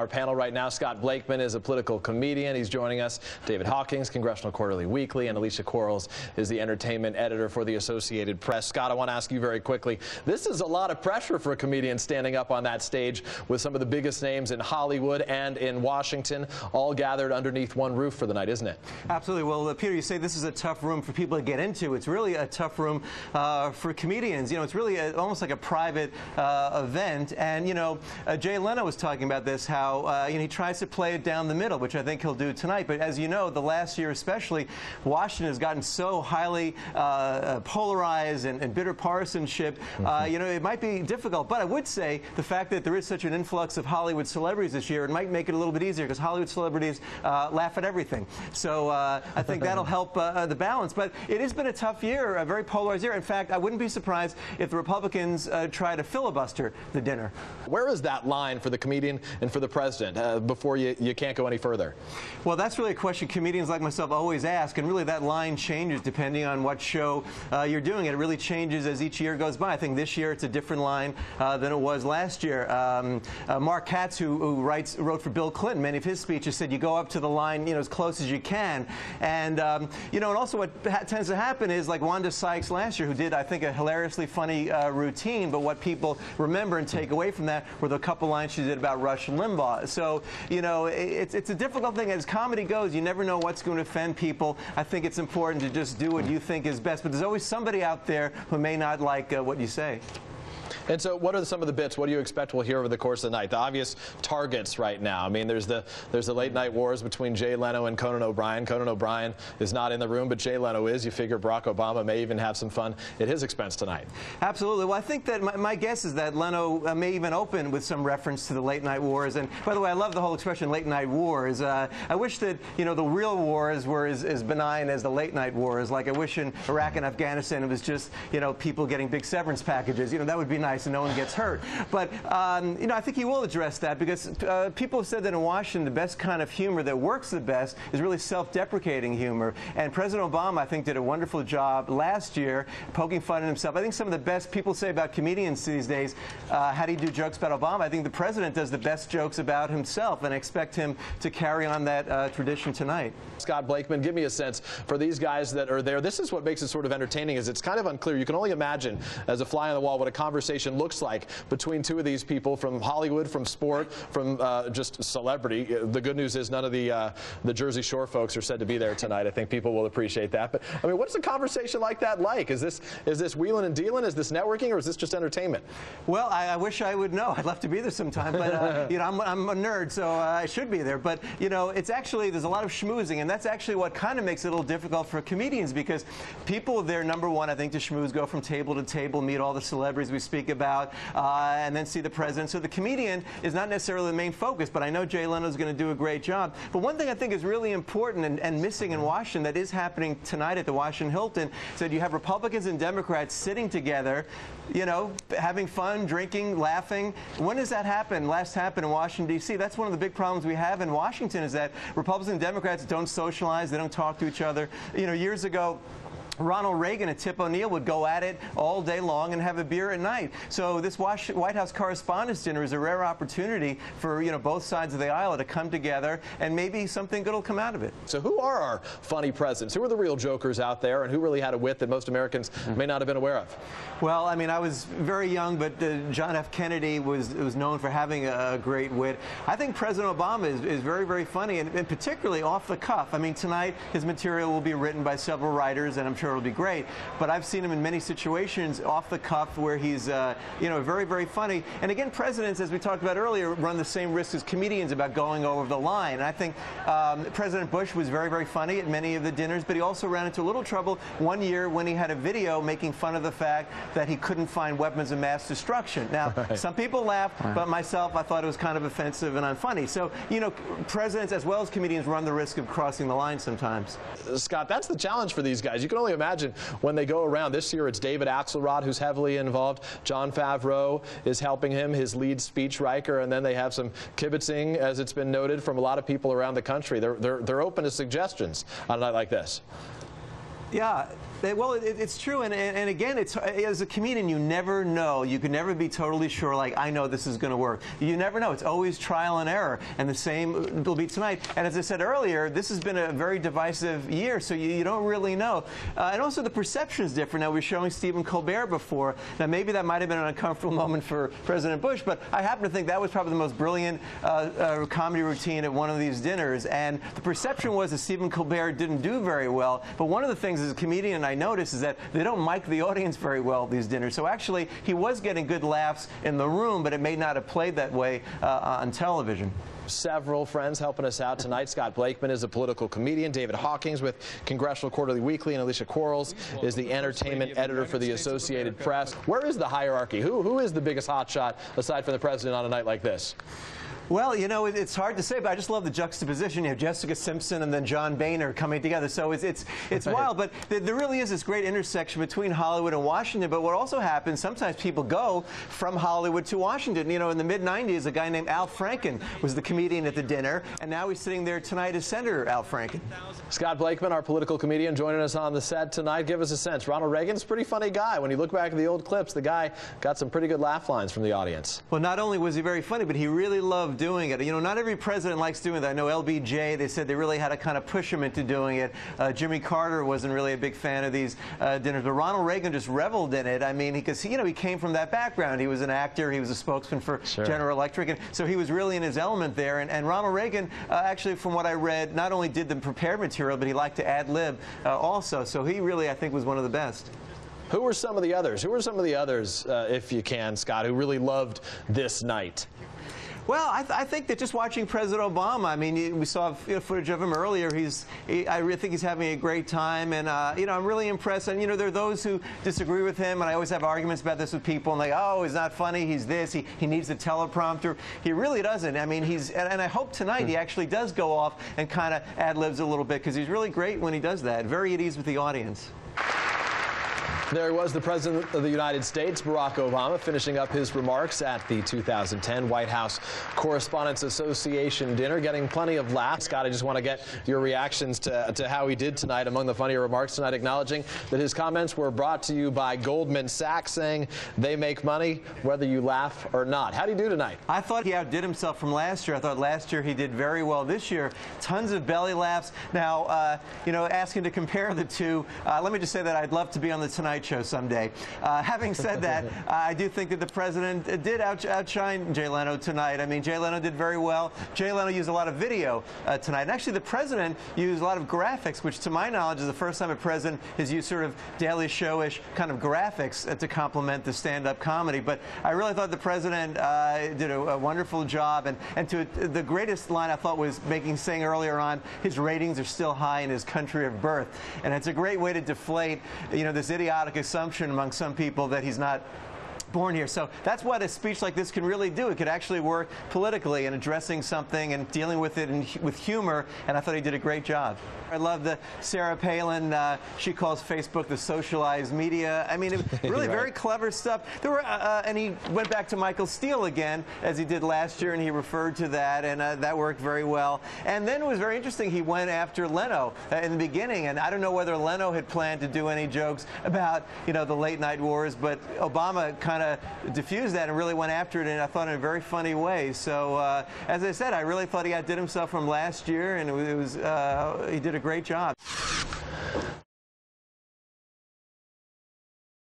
Our panel right now, Scott Blakeman is a political comedian. He's joining us. David Hawkins, Congressional Quarterly Weekly, and Alicia Quarles is the entertainment editor for the Associated Press. Scott, I want to ask you very quickly, this is a lot of pressure for a comedian standing up on that stage with some of the biggest names in Hollywood and in Washington, all gathered underneath one roof for the night, isn't it? Absolutely. Well, Peter, you say this is a tough room for people to get into. It's really a tough room for comedians. You know, it's really almost like a private event. And, you know, Jay Leno was talking about this, how you know, he tries to play it down the middle, which I think he'll do tonight. But as you know, the last year especially, Washington has gotten so highly polarized and bitter partisanship. You know, it might be difficult. But I would say the fact that there is such an influx of Hollywood celebrities this year, it might make it a little bit easier because Hollywood celebrities laugh at everything. So I think that'll help the balance. But it has been a tough year, a very polarized year. In fact, I wouldn't be surprised if the Republicans try to filibuster the dinner. Where is that line for the comedian and for the president before you can't go any further? Well, that's really a question comedians like myself always ask, and really that line changes depending on what show you're doing. It really changes as each year goes by. I think this year it's a different line than it was last year. Mark Katz, who wrote for Bill Clinton, many of his speeches said you go up to the line, you know, as close as you can. And you know, and also what tends to happen is like Wanda Sykes last year, who did, I think, a hilariously funny routine, but what people remember and take away from that were the couple lines she did about Rush Limbaugh. So, you know, it's a difficult thing. As comedy goes, you never know what's going to offend people. I think it's important to just do what you think is best, but there's always somebody out there who may not like what you say. And so what are some of the bits? What do you expect we'll hear over the course of the night? The obvious targets right now. I mean, there's the late night wars between Jay Leno and Conan O'Brien. Conan O'Brien is not in the room, but Jay Leno is. You figure Barack Obama may even have some fun at his expense tonight. Absolutely. Well, I think that my guess is that Leno may even open with some reference to the late night wars. And by the way, I love the whole expression late night wars. I wish that, you know, the real wars were as benign as the late night wars. Like I wish in Iraq and Afghanistan it was just, you know, people getting big severance packages. You know, that would be nice and no one gets hurt. But, you know, I think he will address that because people have said that in Washington the best kind of humor that works the best is really self-deprecating humor. And President Obama, I think, did a wonderful job last year poking fun at himself. I think some of the best people say about comedians these days, how do you do jokes about Obama? I think the president does the best jokes about himself, and I expect him to carry on that tradition tonight. Scott Blakeman, give me a sense for these guys that are there. This is what makes it sort of entertaining, is it's kind of unclear. You can only imagine as a fly on the wall what a conversation looks like between two of these people from Hollywood, from sport, from just celebrity. The good news is none of the Jersey Shore folks are said to be there tonight. I think people will appreciate that. But I mean, what's a conversation like that like? Is this wheeling and dealing? Is this networking, or is this just entertainment? Well, I wish I would know. I'd love to be there sometime, but you know, I'm a nerd, so I should be there. But you know, it's actually, there's a lot of schmoozing, and that's actually what kind of makes it a little difficult for comedians, because people there, number one, I think, to schmooze, go from table to table, meet all the celebrities we speak about, and then see the president. So the comedian is not necessarily the main focus, but I know Jay Leno is going to do a great job. But one thing I think is really important and missing in Washington that is happening tonight at the Washington Hilton is that you have Republicans and Democrats sitting together, you know, having fun, drinking, laughing. When does that happen? Last happened in Washington, D.C. That's one of the big problems we have in Washington, is that Republicans and Democrats don't socialize, they don't talk to each other. You know, years ago, Ronald Reagan and Tip O'Neill would go at it all day long and have a beer at night. So this White House Correspondents Dinner is a rare opportunity for, you know, both sides of the aisle to come together, and maybe something good will come out of it. So who are our funny presidents? Who are the real jokers out there, and who really had a wit that most Americans may not have been aware of? Well, I mean, I was very young, but John F. Kennedy was known for having a great wit. I think President Obama is very, very funny, and particularly off the cuff. I mean, tonight his material will be written by several writers, and I'm sure it'll be great. But I've seen him in many situations off the cuff where he's, you know, very, very funny. And again, presidents, as we talked about earlier, run the same risk as comedians about going over the line. And I think President Bush was very, very funny at many of the dinners, but he also ran into a little trouble one year when he had a video making fun of the fact that he couldn't find weapons of mass destruction. Now, some people laughed, but myself, I thought it was kind of offensive and unfunny. So, you know, presidents as well as comedians run the risk of crossing the line sometimes. Scott, that's the challenge for these guys. You can only imagine when they go around. This year it's David Axelrod who's heavily involved. Jon Favreau is helping him, his lead speechwriter, and then they have some kibitzing, as it's been noted, from a lot of people around the country. They're open to suggestions on a night like this. Yeah, Well, it's true, and again, as a comedian, you never know. You can never be totally sure, like, I know this is going to work. You never know. It's always trial and error, and the same will be tonight. And as I said earlier, this has been a very divisive year, so you don't really know. And also, the perception is different. Now, we were showing Stephen Colbert before. Now, maybe that might have been an uncomfortable moment for President Bush, but I happen to think that was probably the most brilliant comedy routine at one of these dinners. And the perception was that Stephen Colbert didn't do very well, but one of the things as a comedian I noticed is that they don't mic the audience very well at these dinners. So actually, he was getting good laughs in the room, but it may not have played that way on television. Several friends helping us out tonight. Scott Blakeman is a political comedian. David Hawkins with Congressional Quarterly Weekly, and Alicia Quarles is the entertainment editor for the Associated Press. Where is the hierarchy? Who is the biggest hotshot aside from the president on a night like this? Well, you know, it's hard to say, but I just love the juxtaposition. You have Jessica Simpson and then John Boehner coming together. So it's wild, but there really is this great intersection between Hollywood and Washington. But what also happens, sometimes people go from Hollywood to Washington. You know, in the mid-'90s, a guy named Al Franken was the comedian at the dinner, and now he's sitting there tonight as Senator Al Franken. Scott Blakeman, our political comedian, joining us on the set tonight. Give us a sense. Ronald Reagan's a pretty funny guy. When you look back at the old clips, the guy got some pretty good laugh lines from the audience. Well, not only was he very funny, but he really loved doing it. You know, not every president likes doing that. I know LBJ, they said they really had to kind of push him into doing it. Jimmy Carter wasn't really a big fan of these dinners, but Ronald Reagan just reveled in it. I mean, because he came from that background. He was an actor. He was a spokesman for General Electric, and so he was really in his element there. And Ronald Reagan, actually, from what I read, not only did the prepared material, but he liked to ad-lib also. So he really, I think, was one of the best. Who were some of the others? Who were some of the others, if you can, Scott, who really loved this night? Well, I think that just watching President Obama, I mean, we saw footage of him earlier. I really think he's having a great time, and I'm really impressed. And there are those who disagree with him, and I always have arguments about this with people, and like, oh, he's not funny. He's this. He needs a teleprompter. He really doesn't. I mean, and I hope tonight he actually does go off and kind of ad-libs a little bit, because he's really great when he does that. Very at ease with the audience. There he was, the President of the United States, Barack Obama, finishing up his remarks at the 2010 White House Correspondents Association dinner, getting plenty of laughs. Scott, I just want to get your reactions to how he did tonight. Among the funnier remarks tonight, acknowledging that his comments were brought to you by Goldman Sachs, saying they make money whether you laugh or not. How did he do tonight? I thought he outdid himself from last year. I thought last year he did very well. This year, tons of belly laughs. Now, asking to compare the two, let me just say that I'd love to be on the Tonight Show someday. Having said that, I do think that the president did outshine Jay Leno tonight. I mean, Jay Leno did very well. Jay Leno used a lot of video tonight. And actually, the president used a lot of graphics, which to my knowledge is the first time a president has used sort of Daily Show-ish kind of graphics to complement the stand-up comedy. But I really thought the president did a wonderful job. And the greatest line I thought was saying earlier on, his ratings are still high in his country of birth. And it's a great way to deflate, this idiotic assumption among some people that he's not born here. So that's what a speech like this can really do. It could actually work politically in addressing something and dealing with it with humor, and I thought he did a great job. I love the Sarah Palin, she calls Facebook the socialized media. I mean, really very clever stuff. There were, and he went back to Michael Steele again, as he did last year, and he referred to that, and that worked very well. And then it was very interesting, he went after Leno in the beginning, and I don't know whether Leno had planned to do any jokes about, the late night wars, but Obama kind of diffused that and really went after it, and I thought in a very funny way. So, as I said, I really thought he outdid himself from last year, and he did a great job.